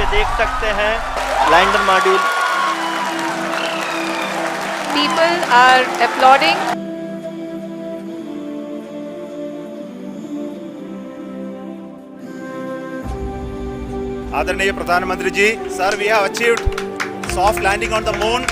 पे देख सकते हैं lander module. People are applauding. आदरणीय प्रधानमंत्री जी, sir, we have achieved soft landing on the moon.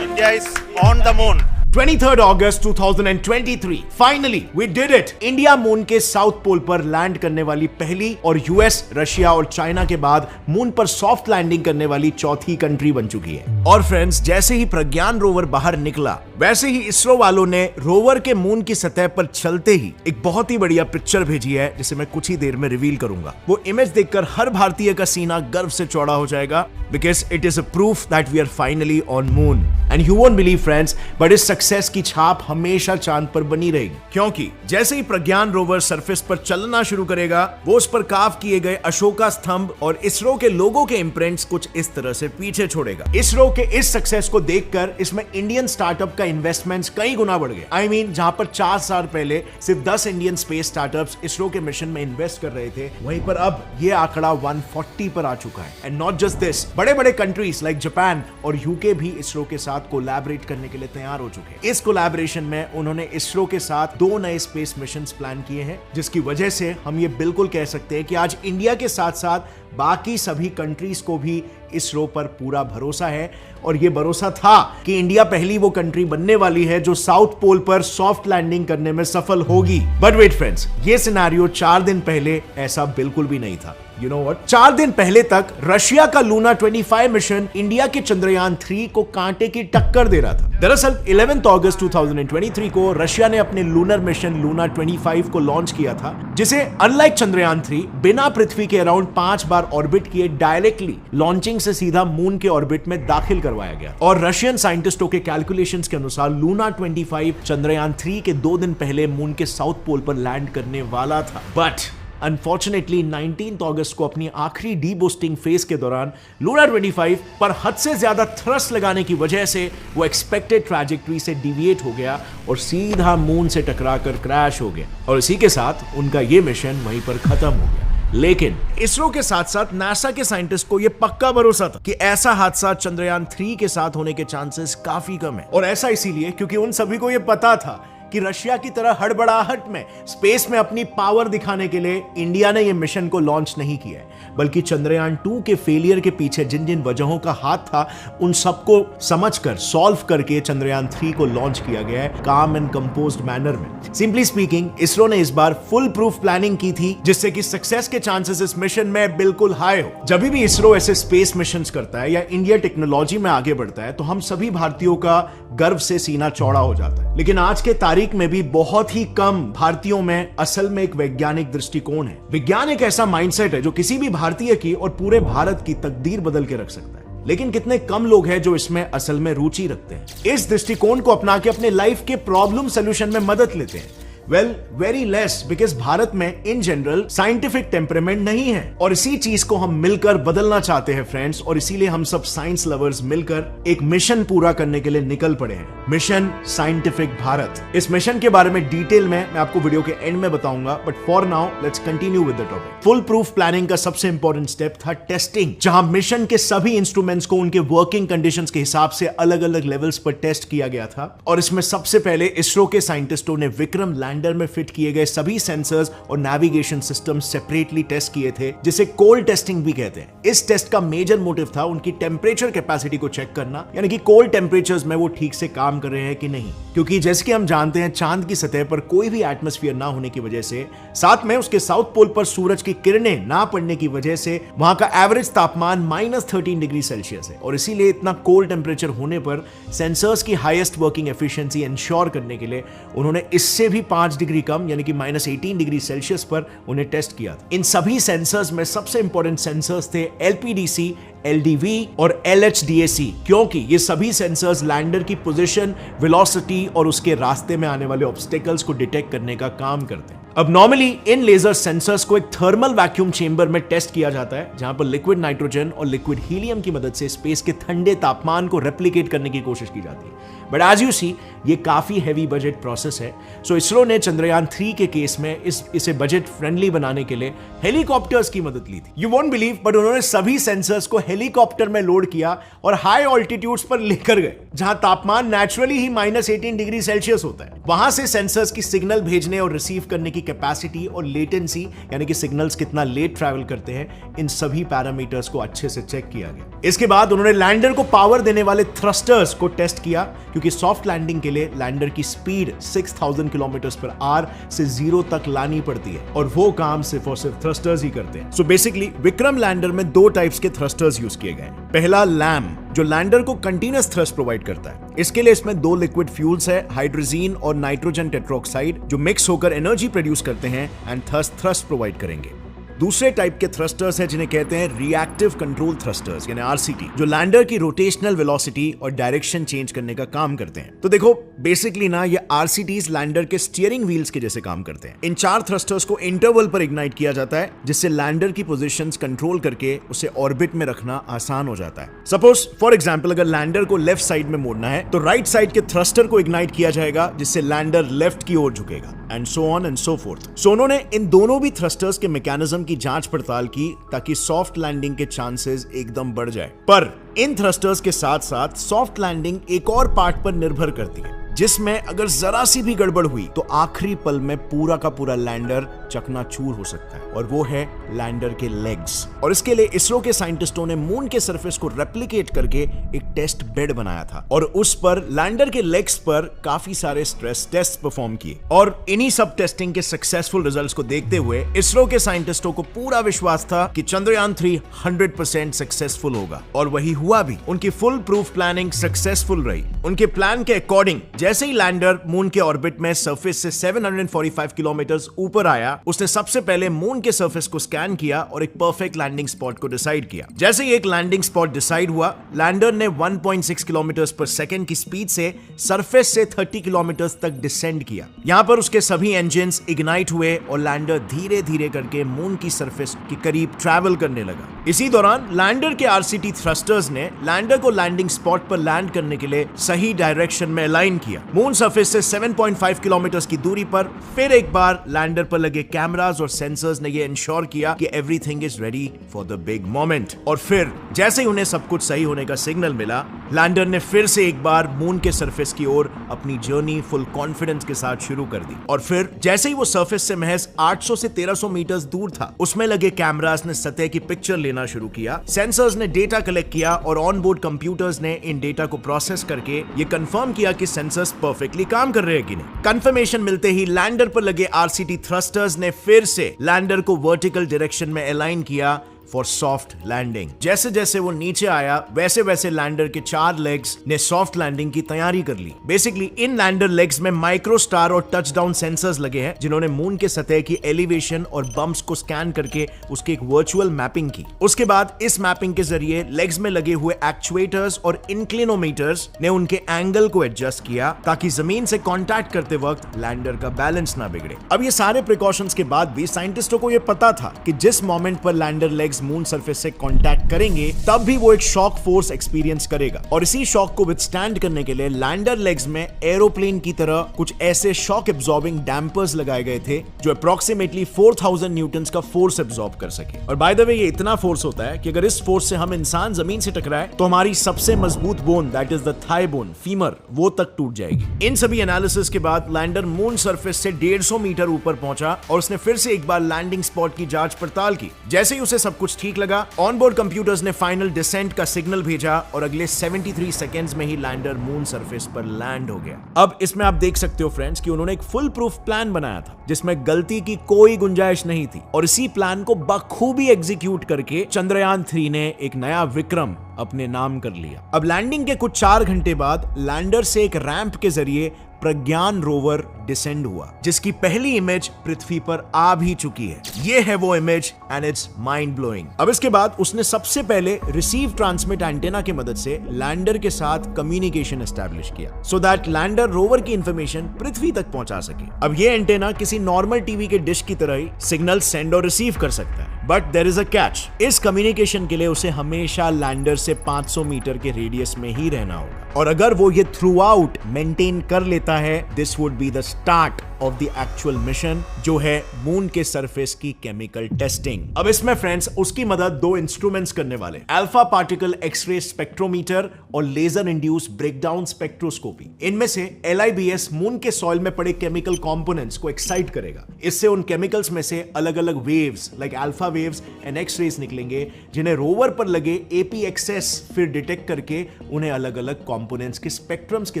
India is on the moon. 23rd August 2023 finally we did it. India moon के south pole पर land करने वाली पहली और यूएस, रशिया और China के बाद मून पर सॉफ्ट लैंडिंग करने वाली चौथी कंट्री बन चुकी है। और फ्रेंड्स, जैसे ही प्रज्ञान रोवर बाहर निकला, वैसे ही इसरो वालों ने रोवर के मून की सतह पर चलते ही एक बहुत ही बढ़िया पिक्चर भेजी है, जिसे मैं कुछ ही देर में रिवील करूंगा। वो इमेज देखकर हर भारतीय का सीना गर्व से चौड़ा हो जाएगा, because it is a proof that we are finally on moon. And you won't believe friends, but इस सक्सेस की छाप हमेशा चांद पर बनी रहेगी, क्योंकि जैसे ही प्रज्ञान रोवर सरफेस पर चलना शुरू करेगा, वो उस पर कार्व किए गए अशोका स्तंभ और इसरो के लोगों के इंप्रिंट्स कुछ इस तरह से पीछे छोड़ेगा। इसरो के इस सक्सेस को देखकर इसमें इंडियन स्टार्टअप का इन्वेस्टमेंट्स कई गुना बढ़ गए। आई मीन, जहां पर 4 साल पहले सिर्फ 10 इंडियन स्पेस स्टार्टअप्स इसरो के मिशन में इन्वेस्ट कर रहे थे, वहीं पर अब ये आंकड़ा 140 पर आ चुका है। एंड नॉट जस्ट दिस, बड़े बड़े कंट्रीज लाइक जापान और यूके भी इसरो के साथ कोलैबोरेट करने के लिए तैयार हो चुके हैं। इस कोलैबोरेशन में उन्होंने इसरो के साथ 2 नए स्पेस मिशंस प्लान किए हैं, जिसकी वजह से हम ये बिल्कुल कह सकते हैं कि आज इंडिया के साथ साथ बाकी सभी कंट्रीज को भी इसरो पर पूरा भरोसा है। और ये भरोसा था कि इंडिया पहली वो कंट्री बनने वाली है जो साउथ पोल पर सॉफ्ट लैंडिंग करने में सफल होगी। बट वेट फ्रेंड्स, ये सिनेरियो 4 दिन पहले ऐसा बिल्कुल भी नहीं था। यू नो व्हाट, 4 दिन पहले तक रशिया का लूना 25 मिशन इंडिया के चंद्रयान 3 को कांटे की टक्कर दे रहा था। दरअसल 11 अगस्त 2023 को रशिया ने अपने लूनर मिशन लूना 25 को लॉन्च किया था, जिसे अनलाइक चंद्रयान 3 बिना पृथ्वी के अराउंड 5 बार ऑर्बिट किए डायरेक्टली लॉन्चिंग से सीधा मून के ऑर्बिट में दाखिल करवाया गया। और रशियन साइंटिस्टों के कैलकुलेशंस के अनुसार लूना 25 चंद्रयान 3 के 2 दिन पहले मून के साउथ पोल पर लैंड करने वाला था। बट अनफॉर्चुनेटली 19 अगस्त को अपनी आखिरी डीबूस्टिंग फेज के दौरान लूना 25 पर हद से ज्यादा थ्रस्ट लगाने की वजह से वो एक्सपेक्टेड ट्रैजेक्टरी से डिविएट हो गया और सीधा मून से टकराकर क्रैश हो गया। और इसी के साथ उनका ये मिशन वहीं पर खत्म हो गया। लेकिन इसरो के साथ साथ नासा के साइंटिस्ट को यह पक्का भरोसा था कि ऐसा हादसा चंद्रयान 3 के साथ होने के चांसेस काफी कम है। और ऐसा इसीलिए क्योंकि उन सभी को यह पता था कि रशिया की तरह हड़बड़ाहट में स्पेस में अपनी पावर दिखाने के लिए इंडिया ने यह मिशन को लॉन्च नहीं किया है, बल्कि चंद्रयान 2 के फेलियर के पीछे जिन जिन वजहों का हाथ था, उन सबको समझकर सॉल्व करके चंद्रयान 3 को लॉन्च किया गया है काम एंड कंपोज्ड मैनर में। सिंपली स्पीकिंग, इसरो ने इस बार फुल प्रूफ प्लानिंग की थी, जिससे कि सक्सेस के चांसेस इस मिशन में बिल्कुल हाई हो। जब भी इसरो ऐसे स्पेस मिशन करता है या इंडिया टेक्नोलॉजी में आगे बढ़ता है, तो हम सभी भारतीयों का गर्व से सीना चौड़ा हो जाता है। लेकिन आज के तारीख में भी बहुत ही कम भारतीयों में असल में एक वैज्ञानिक दृष्टिकोण है। विज्ञान एक ऐसा माइंडसेट है जो किसी भी भारतीय की और पूरे भारत की तकदीर बदल के रख सकता है। लेकिन कितने कम लोग हैं जो इसमें असल में रुचि रखते हैं, इस दृष्टिकोण को अपना के अपने लाइफ के प्रॉब्लम सोल्यूशन में मदद लेते हैं। Well, very less, because Bharat में इन जनरल साइंटिफिक टेम्परामेंट नहीं है और इसी चीज को हम मिलकर बदलना चाहते हैं फ्रेंड्स। और इसीलिए हम सब साइंस लवर्स मिलकर एक मिशन पूरा करने के लिए निकल पड़े हैं, मिशन साइंटिफिक भारत। इस मिशन के बारे में डिटेल में मैं आपको वीडियो के एंड में बताऊंगा, but for now let's continue with the topic. Full proof planning का सबसे इंपॉर्टेंट स्टेप था टेस्टिंग, जहां मिशन के सभी इंस्ट्रूमेंट्स को उनके वर्किंग कंडीशंस के हिसाब से अलग अलग लेवल्स पर टेस्ट किया गया था। और इसमें सबसे पहले इसरो के साइंटिस्टों ने विक्रम लैंडर में फिट किए गए सभी सेंसर्स और नेविगेशन सिस्टम सेपरेटली टेस्ट किए थे, जिसे कोल्ड टेस्टिंग भी कहते हैं। इस टेस्ट का मेजर मोटिव था उनकी टेम्परेचर कैपेसिटी को चेक करना, यानी कि कोल्ड टेम्परेचर्स में वो ठीक से काम कर रहे हैं कि नहीं। क्योंकि जैसे कि हम जानते हैं, चांद की सतह पर कोई भी एटमॉस्फेयर ना होने की वजह से, साथ में उसके साउथ पोल पर सूरज की किरणें ना पड़ने की वजह से वहां का एवरेज तापमान -13 डिग्री सेल्सियस है। और इसीलिए इतना कोल्ड टेम्परेचर होने पर सेंसर्स की हाईएस्ट वर्किंग एफिशिएंसी इंश्योर करने के लिए उन्होंने इससे भी 5 डिग्री कम, यानी कि -18 डिग्री सेल्सियस पर उन्हें टेस्ट किया था। इन सभी सेंसर्स में सबसे इंपॉर्टेंट सेंसर्स थे LPDC, LDV और LHDAC, क्योंकि ये सभी सेंसर्स लैंडर की पोजीशन, वेलोसिटी और उसके रास्ते में आने वाले ऑब्स्टेकल्स को डिटेक्ट करने का काम करते हैं। अब नॉर्मली इन लेजर सेंसर्स को एक थर्मल वैक्यूम चेंबर में टेस्ट किया जाता है, जहां पर लिक्विड नाइट्रोजन और लिक्विड हीलियम की मदद से स्पेस के ठंडे तापमान को रेप्लिकेट करने की कोशिश की जाती है। बट एज यू सी, ये काफी हैवी बजट प्रोसेस है। सो इसरो ने चंद्रयान 3 के केस में इसे बजट फ्रेंडली बनाने के लिए हेलीकॉप्टर्स की मदद ली थी। यू वोंट बिलीव, बट उन्होंने सभी सेंसर्स को हेलीकॉप्टर में लोड किया और हाई ऑल्टीट्यूड्स पर लेकर गए, जहां तापमान नेचुरली ही -18 डिग्री सेल्सियस होता है। वहां से सेंसर्स की सिग्नल भेजने और रिसीव करने की कैपेसिटी और लेटेंसी, यानी कि सिग्नल्स कितना लेट ट्रैवल करते हैं, इन सभी पैरामीटर्स को अच्छे से चेक किया गया। इसके बाद उन्होंने लैंडर को पावर देने वाले थ्रस्टर्स को टेस्ट किया, क्योंकि सॉफ्ट लैंडिंग के लिए लैंडर की स्पीड 6000 किलोमीटर पर आवर से 0 तक लानी पड़ती है, और वो काम सिर्फ और सिर्फ थ्रस्टर्स ही करते हैं। सो बेसिकली विक्रम लैंडर में 2 टाइप्स के थ्रस्टर्स यूज किए गए। पहला लैम, जो लैंडर को कंटीन्यूअस थ्रस्ट प्रोवाइड करता है। इसके लिए इसमें 2 लिक्विड फ्यूल्स है, हाइड्रोजन और नाइट्रोजन टेट्रोक्साइड, जो मिक्स होकर एनर्जी प्रोड्यूस करते हैं एंड थ्रस्ट प्रोवाइड करेंगे। दूसरे टाइप के थ्रस्टर्स हैं जिन्हें कहते हैं रिएक्टिव कंट्रोल थ्रस्टर्स, यानी आरसीटी, जो लैंडर की रोटेशनल वेलोसिटी और डायरेक्शन चेंज करने का काम करते हैं। तो देखो बेसिकली ना, ये आरसीटीज लैंडर के स्टीयरिंग व्हील्स के जैसे काम करते हैं। इन 4 थ्रस्टर्स को इंटरवल पर इग्नाइट किया जाता है, जिससे लैंडर की पोजीशंस कंट्रोल करके उसे ऑर्बिट में रखना आसान हो जाता है। सपोज फॉर एग्जांपल, अगर लैंडर को लेफ्ट साइड में मोड़ना है तो राइट साइड के थ्रस्टर को इग्नाइट किया जाएगा, जिससे लैंडर लेफ्ट की ओर झुकेगा, and so on and so forth. So उन्होंने इन दोनों भी थ्रस्टर्स के मैकेनिज्म की जांच पड़ताल की, ताकि सॉफ्ट लैंडिंग के चांसेस एकदम बढ़ जाए। पर इन थ्रस्टर्स के साथ साथ सॉफ्ट लैंडिंग एक और पार्ट पर निर्भर करती है, जिसमें अगर जरा सी भी गड़बड़ हुई तो आखिरी पल में पूरा का पूरा लैंडर चकनाचूर हो सकता है, और वो है लैंडर के लेग्स। और इसके लिए इसरो के साइंटिस्टों ने मून के सरफेस को रेप्लिकेट करके एक टेस्ट बेड बनाया था, और उस पर लैंडर के लेग्स पर काफी सारे स्ट्रेस टेस्ट परफॉर्म किए। और इन्हीं सब टेस्टिंग के सक्सेसफुल रिजल्ट्स को देखते हुए इसरो के साइंटिस्टों को पूरा विश्वास था कि चंद्रयान 3 100% सक्सेसफुल होगा, और वही हुआ भी। उनकी फुल प्रूफ प्लानिंग सक्सेसफुल रही। उनके प्लान के अकॉर्डिंग जैसे ही लैंडर मून के ऑर्बिट में सरफेस से 745 किलोमीटर ऊपर आया, उसने सबसे पहले मून के सरफेस को स्कैन किया और एक परफेक्ट लैंडिंग स्पॉट को डिसाइड किया। जैसे ही एक लैंडिंग स्पॉट डिसाइड हुआ, लैंडर ने 1.6 किलोमीटर पर सेकंड की स्पीड से सरफेस से 30 किलोमीटर तक डिसेंड किया। यहां पर उसके सभी इंजन्स इग्नाइट हुए और लैंडर धीरे धीरे करके मून की सरफेस के करीब ट्रैवल करने लगा। इसी दौरान लैंडर के आरसीटी थ्रस्टर्स ने लैंडर को लैंडिंग स्पॉट पर लैंड करने के लिए सही डायरेक्शन में अलाइन किया। मून सरफेस से 7.5 किलोमीटर की दूरी पर फिर एक बार लैंडर पर लगे कैमरास और सेंसर्स ने यह इंश्योर किया कि everything is ready for the big moment. और फिर जैसे ही उन्हें सब कुछ सही होने का सिग्नल मिला, लैंडर ने फिर से एक बार मून के सरफेस की ओर अपनी जर्नी फुल कॉन्फिडेंस के साथ शुरू कर दी। और फिर जैसे ही वो सरफेस से महज 800 से 1300 मीटर दूर था, उसमें लगे कैमरास ने सतह की पिक्चर लेना शुरू किया, सेंसर्स ने डेटा कलेक्ट किया, और ऑन बोर्ड कंप्यूटर्स ने इन डेटा को प्रोसेस करके ये कंफर्म किया कि सेंसर्स परफेक्टली काम कर रहे हैं कि नहीं। कंफर्मेशन मिलते ही लैंडर पर लगे आरसीटी थ्रस्टर्स ने फिर से लैंडर को वर्टिकल डायरेक्शन में अलाइन किया फॉर सॉफ्ट लैंडिंग। जैसे जैसे वो नीचे आया, वैसे वैसे लैंडर के 4 लेग्स ने सॉफ्ट लैंडिंग की तैयारी कर ली। बेसिकली इन लैंडर लेग्स में माइक्रो स्टार और टचडाउन सेंसर्स लगे हैं, जिन्होंने मून के सतह की एलिवेशन और बम्प्स को स्कैन करके उसकी एक वर्चुअल मैपिंग की। उसके बाद इस मैपिंग के जरिए लेग्स में लगे हुए एक्चुएटर्स और इंक्लिनोमीटर्स ने उनके एंगल को एडजस्ट किया, ताकि जमीन से कॉन्टैक्ट करते वक्त लैंडर का बैलेंस ना बिगड़े। अब ये सारे प्रिकॉशंस के बाद भी साइंटिस्टों को यह पता था कि जिस मोमेंट पर लैंडर लेग्स मून सरफेस से कांटेक्ट करेंगे, तब भी वो एक शॉक फोर्स एक्सपीरियंस करेगा, और इसी शॉक को विथस्टैंड करने के लिए लैंडर लेग्स में एरोप्लेन की तरह कुछ ऐसे शॉक एब्जॉर्बिंग डैम्पर्स लगाए गए थे, जो अप्रोक्सीमेटली 4000 न्यूटन्स का फोर्स एब्जॉर्ब कर सके। और बाय द वे, ये इतना फोर्स होता है कि अगर इस फोर्स से हम इंसान जमीन से टकराए तो हमारी सबसे मजबूत bone, that is the thigh bone, femur, वो तक टूट जाएगी। इन सभी एनालिसिस के बाद लैंडर मून सरफेस से 150 मीटर ऊपर पहुंचा, और उसने फिर से एक बार लैंडिंग स्पॉट की जांच पड़ताल की। जैसे ही उसे सब कुछ ठीक लगा, ऑनबोर्ड कंप्यूटर्स ने फाइनल डिसेंट का सिग्नल भेजा, और अगले 73 सेकंड्स में ही लैंडर मून सरफेस पर लैंड हो गया। अब इसमें आप देख सकते हो फ्रेंड्स कि उन्होंने एक फुल प्रूफ प्लान बनाया था, जिसमें गलती की कोई गुंजाइश नहीं थी, और इसी प्लान को बखूबी एग्जीक्यूट करके चंद्रयान 3 ने एक नया विक्रम अपने नाम कर लिया। अब लैंडिंग के कुछ 4 घंटे बाद लैंडर से एक रैंप के जरिए प्रज्ञान रोवर डिसेंड हुआ, जिसकी पहली इमेज पृथ्वी पर आ भी चुकी है। ये है वो image, and it's mind blowing. अब इसके बाद उसने सबसे पहले रिसीव ट्रांसमिट एंटेना की मदद से लैंडर के साथ कम्युनिकेशन एस्टैब्लिश किया, सो दैट लैंडर रोवर की इंफॉर्मेशन पृथ्वी तक पहुंचा सके। अब ये एंटेना किसी नॉर्मल टीवी के डिश की तरह ही सिग्नल सेंड और रिसीव कर सकता है, but there is a catch. इस कम्युनिकेशन के लिए उसे हमेशा लैंडर से 500 मीटर के रेडियस में ही रहना होगा। और अगर वो ये थ्रू आउट मेंटेन कर लेता है, this would be the start of the actual mission, जो है मून के सरफेस की केमिकल टेस्टिंग। अब इसमें फ्रेंड्स उसकी मदद दो इंस्ट्रूमेंट्स करने वाले, अल्फा पार्टिकल एक्सरे स्पेक्ट्रोमीटर और लेजर इंड्यूस ब्रेकडाउन स्पेक्ट्रोस्कोपी। इनमें से LIBS मून के सॉइल में पड़े केमिकल कंपोनेंट्स को एक्साइट करेगा। इससे उन केमिकल्स में से अलग अलग waves like alpha waves and X rays निकलेंगे, जिन्हें रोवर पर लगे APXS फिर डिटेक्ट करके उन्हें अलग अलग कंपोनेंट्स के स्पेक्ट्रम्स के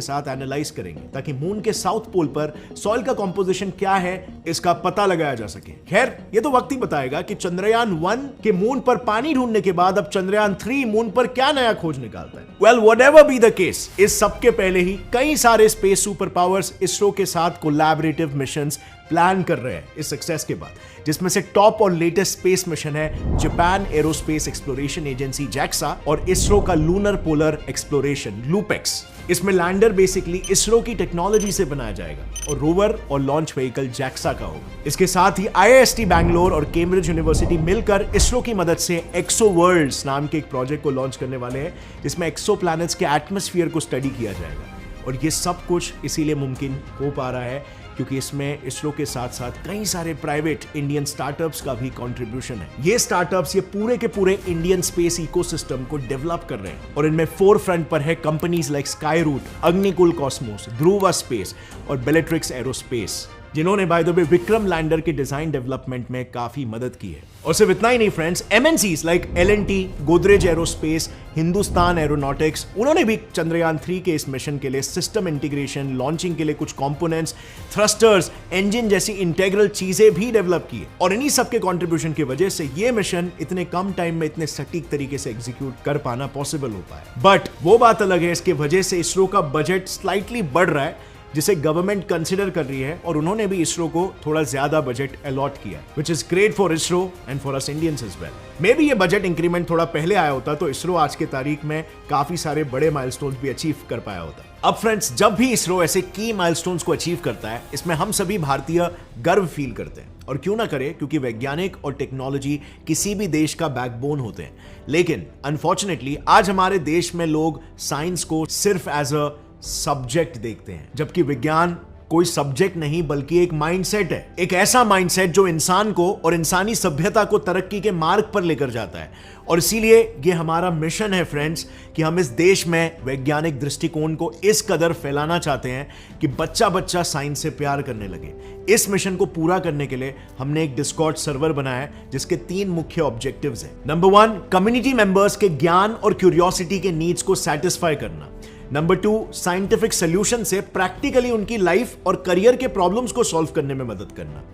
साथ एनालाइज करेंगे, ताकि मून के साउथ पोल पर सॉइल का कंपोजिशन क्या है इसका पता लगाया जा सके। खैर ये तो वक्त ही बताएगा कि चंद्रयान 1 के मून पर पानी ढूंढने के बाद अब चंद्रयान 3 मून पर क्या नया खोज निकालता है। Well whatever be the case, इस सब के पहले ही कई सारे स्पेस सुपर पावर्स इसरो के साथ कोलैबोरेटिव मिशंस प्लान कर रहे हैं इस सक्सेस के बाद, जिसमें से टॉप और लेटेस्ट स्पेस मिशन है Japan aerospace exploration agency JAXA और इसरो का लूनर पोलर एक्सप्लोरेशन लूपेक्स। इसमें लैंडर बेसिकली इसरो की टेक्नोलॉजी से बनाया जाएगा और रोवर और लॉन्च व्हीकल JAXA का होगा। इसके साथ ही IIST बैंगलोर और कैम्ब्रिज यूनिवर्सिटी मिलकर इसरो की मदद से एक्सो वर्ल्ड्स नाम के एक प्रोजेक्ट को लॉन्च करने वाले हैं, जिसमें एक्सो प्लैनेट्स के एटमॉस्फेयर को स्टडी किया जाएगा। और ये सब कुछ इसीलिए मुमकिन हो पा रहा है क्योंकि इसमें इसरो के साथ साथ कई सारे प्राइवेट इंडियन स्टार्टअप्स का भी कंट्रीब्यूशन है। ये स्टार्टअप्स ये पूरे के पूरे इंडियन स्पेस इकोसिस्टम को डेवलप कर रहे हैं और इनमें फोर फ्रंट पर है कंपनीज लाइक स्काईरूट, अग्निकुल कॉस्मोस, ध्रुवा स्पेस और बेलेट्रिक्स एरोस्पेस, जिन्होंने by the way Vikram lander के डिजाइन डेवलपमेंट में काफी मदद की है। और सिर्फ इतना ही नहीं friends, MNCs like L&T, Godrej aerospace, Hindustan aeronautics, उन्होंने भी चंद्रयान 3 के इस मिशन के लिए सिस्टम इंटीग्रेशन, लॉन्चिंग के लिए कुछ कंपोनेंट्स, थ्रस्टर्स, इंजन जैसी इंटेग्रल चीजें भी डेवलप की है। और इन्हीं सबके कंट्रीब्यूशन की वजह से ये मिशन इतने कम टाइम में इतने सटीक तरीके से एग्जीक्यूट कर पाना पॉसिबल होता है। बट वो बात अलग है, इसके वजह से इसरो का बजट स्लाइटली बढ़ रहा है, जिसे गवर्नमेंट कंसिडर कर रही है, और उन्होंने भी इसरो को थोड़ा ज्यादा बजट अलॉट किया, which is great for ISRO and for us Indians as well. May be ये बजट इंक्रीमेंट थोड़ा पहले आया होता तो इसरो आज के तारीख में काफी सारे बड़े माइलस्टोन्स भी अचीव कर पाया होता। अब फ्रेंड्स, जब भी इसरो ऐसे की माइलस्टोन्स को अचीव करता है, इसमें हम सभी भारतीय गर्व फील करते हैं, और क्यों ना करें, क्योंकि वैज्ञानिक और टेक्नोलॉजी किसी भी देश का बैकबोन होते हैं। लेकिन अनफॉर्चुनेटली आज हमारे देश में लोग साइंस को सिर्फ एज अ सब्जेक्ट देखते हैं, जबकि विज्ञान कोई सब्जेक्ट नहीं बल्कि एक माइंडसेट है। एक ऐसा माइंडसेट जो इंसान को और इंसानी सभ्यता को तरक्की के मार्ग पर लेकर जाता है। और इसीलिए ये हमारा मिशन है फ्रेंड्स कि हम इस देश में वैज्ञानिक दृष्टिकोण को इस कदर फैलाना चाहते हैं कि बच्चा बच्चा साइंस से प्यार करने लगे। इस मिशन को पूरा करने के लिए हमने एक डिस्कॉर्ड सर्वर बनाया है, जिसके 3 मुख्य ऑब्जेक्टिव्स हैं। नंबर 1, कम्युनिटी मेंबर्स के ज्ञान और क्यूरियोसिटी के नीड्स को सेटिस्फाई करना। नंबर 2, साइंटिफिक सॉल्यूशन से प्रैक्टिकली उनकी लाइफ और करियर के प्रॉब्लम्स को सॉल्व करने में मदद करना।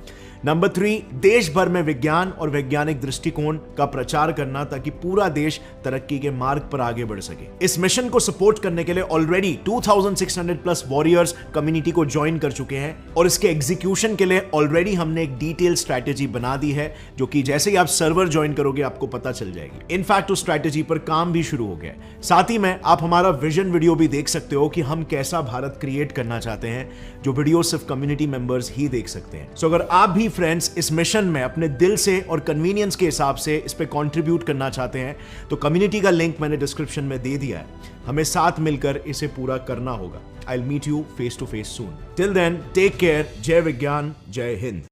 नंबर 3, देश भर में विज्ञान और वैज्ञानिक दृष्टिकोण का प्रचार करना, ताकि पूरा देश तरक्की के मार्ग पर आगे बढ़ सके। इस मिशन को सपोर्ट करने के लिए ऑलरेडी 2600 प्लस वॉरियर्स कम्युनिटी को ज्वाइन कर चुके हैं, और इसके एग्जीक्यूशन के लिए ऑलरेडी हमने एक डिटेल स्ट्रैटेजी बना दी है, जो कि जैसे ही आप सर्वर ज्वाइन करोगे आपको पता चल जाएगी। इनफैक्ट उस स्ट्रैटेजी पर काम भी शुरू हो गया है। साथ ही में आप हमारा विजन वीडियो भी देख सकते हो कि हम कैसा भारत क्रिएट करना चाहते हैं, जो वीडियो सिर्फ कम्युनिटी मेंबर्स ही देख सकते हैं। सो अगर आप भी फ्रेंड्स इस मिशन में अपने दिल से और कन्वीनियंस के हिसाब से इस पे कंट्रीब्यूट करना चाहते हैं, तो कम्युनिटी का लिंक मैंने डिस्क्रिप्शन में दे दिया है। हमें साथ मिलकर इसे पूरा करना होगा। I will meet you face to face soon. Till then, take care. जय विज्ञान, जय हिंद।